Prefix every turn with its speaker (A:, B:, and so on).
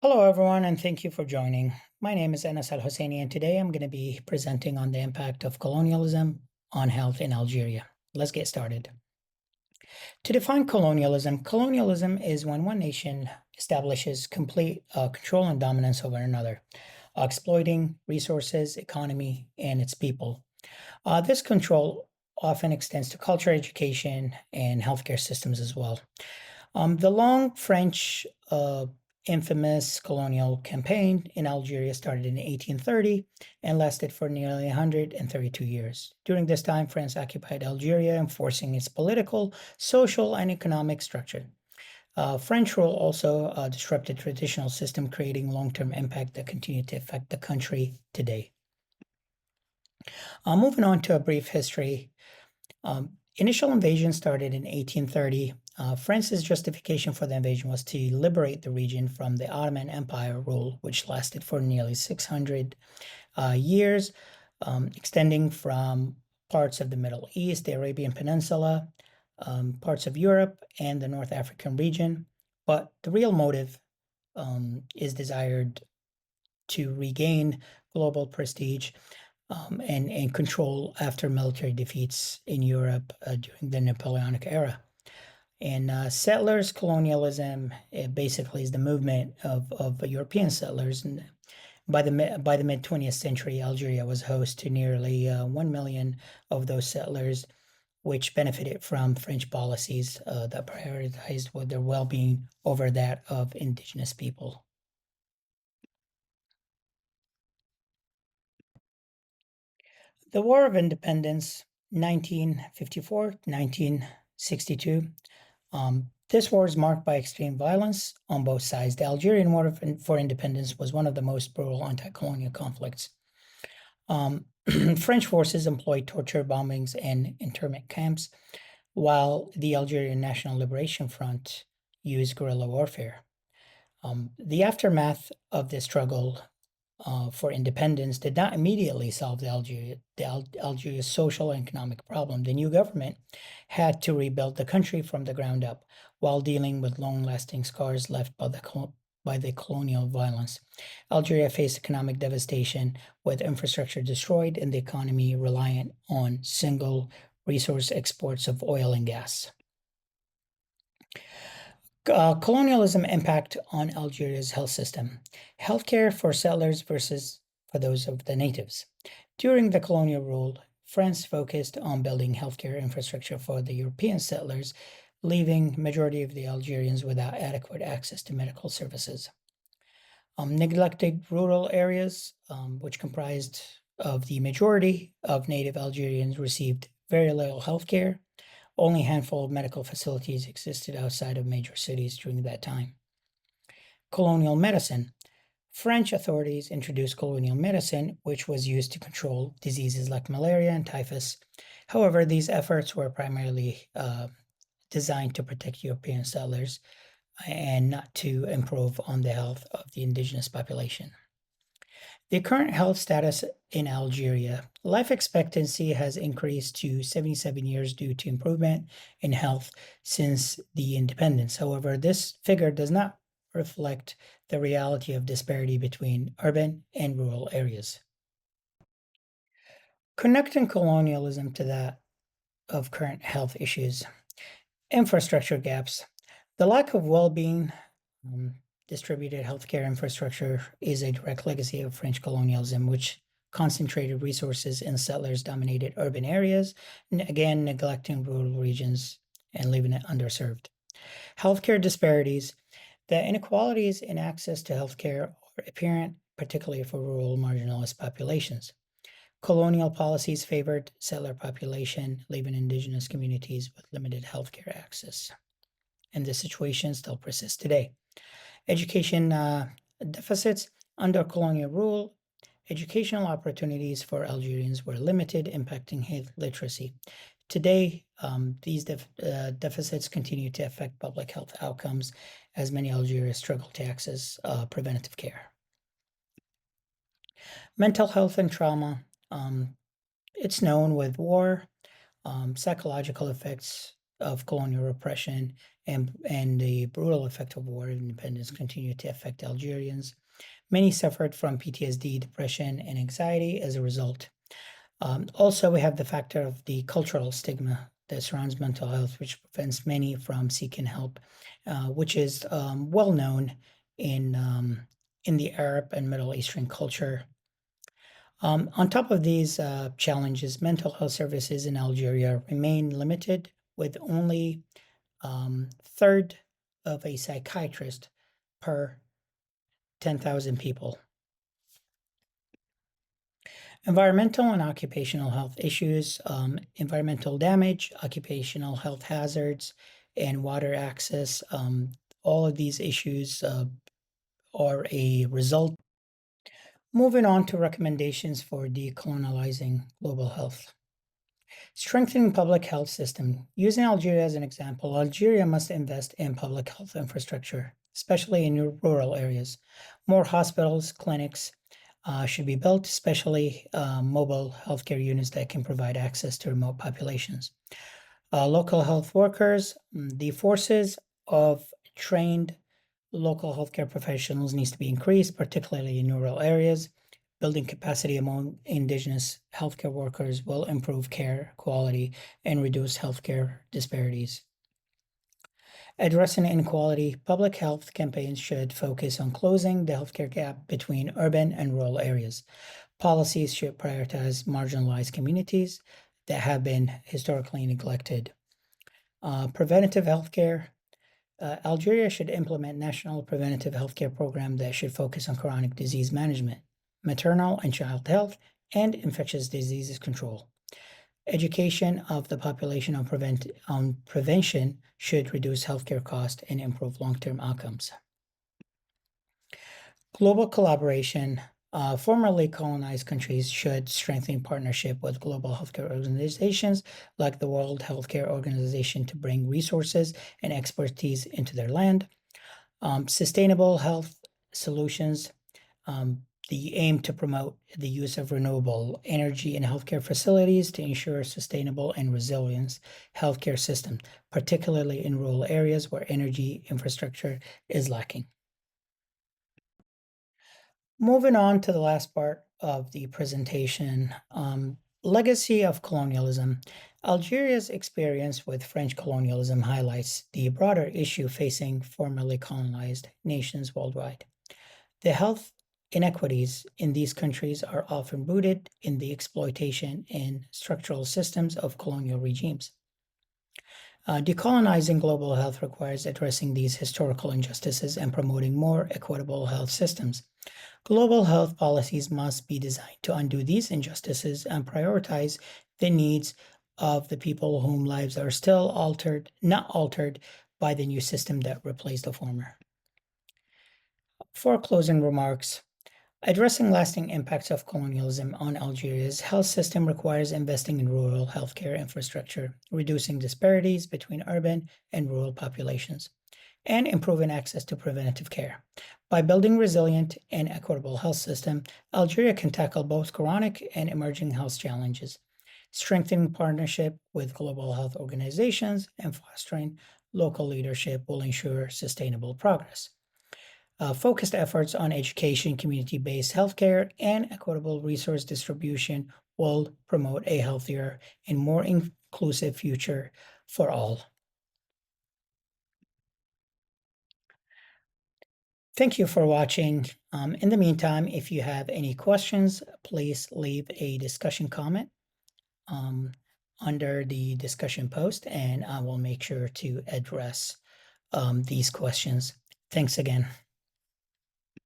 A: Hello, everyone, and thank you for joining. My name is Anas Al Hosseini, and today I'm going to be presenting on the impact of colonialism on health in Algeria. Let's get started. To define colonialism, colonialism is when one nation establishes complete control and dominance over another, exploiting resources, economy, and its people. This control often extends to culture, education, and healthcare systems as well. The long French infamous colonial campaign in Algeria started in 1830 and lasted for nearly 132 years. During this time, France occupied Algeria, enforcing its political, social, and economic structure. French rule also disrupted traditional system, creating long-term impact that continue to affect the country today. Moving on to a brief history. Initial invasion started in 1830. France's justification for the invasion was to liberate the region from the Ottoman Empire rule, which lasted for nearly 600 years, extending from parts of the Middle East, the Arabian Peninsula, parts of Europe, and the North African region. But the real motive is desired to regain global prestige and control after military defeats in Europe during the Napoleonic era. And settlers colonialism basically is the movement of European settlers. And by the mid 20th century, Algeria was host to nearly 1 million of those settlers, which benefited from French policies that prioritized their well-being over that of indigenous people. The War of Independence, 1954 1962. This war is marked by extreme violence on both sides. The Algerian War for Independence was one of the most brutal anti-colonial conflicts. French forces employed torture, bombings, and internment camps, while the Algerian National Liberation Front used guerrilla warfare. The aftermath of this struggle for independence did not immediately solve Algeria's social and economic problem. The new government had to rebuild the country from the ground up while dealing with long-lasting scars left by the colonial violence. Algeria faced economic devastation with infrastructure destroyed and the economy reliant on single resource exports of oil and gas. Colonialism impact on Algeria's health system. Healthcare for settlers versus for those of the natives. During the colonial rule, France focused on building healthcare infrastructure for the European settlers, leaving majority of the Algerians without adequate access to medical services. Neglected rural areas, which comprised of the majority of native Algerians, received very little healthcare. Only a handful of medical facilities existed outside of major cities during that time. Colonial medicine. French authorities introduced colonial medicine, which was used to control diseases like malaria and typhus. However, these efforts were primarily designed to protect European settlers and not to improve on the health of the indigenous population. The current health status in Algeria, life expectancy has increased to 77 years due to improvement in health since the independence. However, this figure does not reflect the reality of disparity between urban and rural areas. Connecting colonialism to that of current health issues. Infrastructure gaps. The lack of well-being distributed healthcare infrastructure is a direct legacy of French colonialism, which concentrated resources in settlers-dominated urban areas, again neglecting rural regions and leaving it underserved. Healthcare disparities. The inequalities in access to healthcare are apparent, particularly for rural marginalized populations. Colonial policies favored settler population, leaving indigenous communities with limited healthcare access. And this situation still persists today. Education deficits. Under colonial rule, educational opportunities for Algerians were limited, impacting health literacy. Today, these deficits continue to affect public health outcomes as many Algerians struggle to access preventative care. Mental health and trauma. It's known with war, psychological effects of colonial repression, and the brutal effect of war and independence continue to affect Algerians. Many suffered from PTSD, depression, and anxiety as a result. Also, we have the factor of the cultural stigma that surrounds mental health, which prevents many from seeking help, which is well known in the Arab and Middle Eastern culture. On top of these challenges, mental health services in Algeria remain limited, with only third of a psychiatrist per 10,000 people. Environmental and occupational health issues, environmental damage, occupational health hazards, and water access. All of these issues are a result. Moving on to recommendations for decolonizing global health. Strengthening public health system. Using Algeria as an example, Algeria must invest in public health infrastructure, especially in rural areas. More hospitals, clinics should be built, especially mobile healthcare units that can provide access to remote populations. Local health workers, the forces of trained local healthcare professionals needs to be increased, particularly in rural areas. Building capacity among indigenous healthcare workers will improve care quality and reduce healthcare disparities. Addressing inequality, public health campaigns should focus on closing the healthcare gap between urban and rural areas. Policies should prioritize marginalized communities that have been historically neglected. Preventative healthcare. Algeria should implement national preventative healthcare program that should focus on chronic disease management, maternal and child health, and infectious diseases control. Education of the population on prevention should reduce healthcare costs and improve long-term outcomes. Global collaboration. Formerly colonized countries should strengthen partnership with global healthcare organizations like the World Healthcare Organization to bring resources and expertise into their land. Sustainable health solutions. The aim to promote the use of renewable energy in healthcare facilities to ensure sustainable and resilient healthcare system, particularly in rural areas where energy infrastructure is lacking. Moving on to the last part of the presentation, legacy of colonialism. Algeria's experience with French colonialism highlights the broader issue facing formerly colonized nations worldwide. The health inequities in these countries are often rooted in the exploitation and structural systems of colonial regimes. Decolonizing global health requires addressing these historical injustices and promoting more equitable health systems. Global health policies must be designed to undo these injustices and prioritize the needs of the people whose lives are still not altered by the new system that replaced the former. For closing remarks, addressing lasting impacts of colonialism on Algeria's health system requires investing in rural healthcare infrastructure, reducing disparities between urban and rural populations, and improving access to preventative care. By building resilient and equitable health system, Algeria can tackle both chronic and emerging health challenges. Strengthening partnership with global health organizations and fostering local leadership will ensure sustainable progress. Focused efforts on education, community-based healthcare, and equitable resource distribution will promote a healthier and more inclusive future for all. Thank you for watching. In the meantime, if you have any questions, please leave a discussion comment under the discussion post, and I will make sure to address these questions. Thanks again.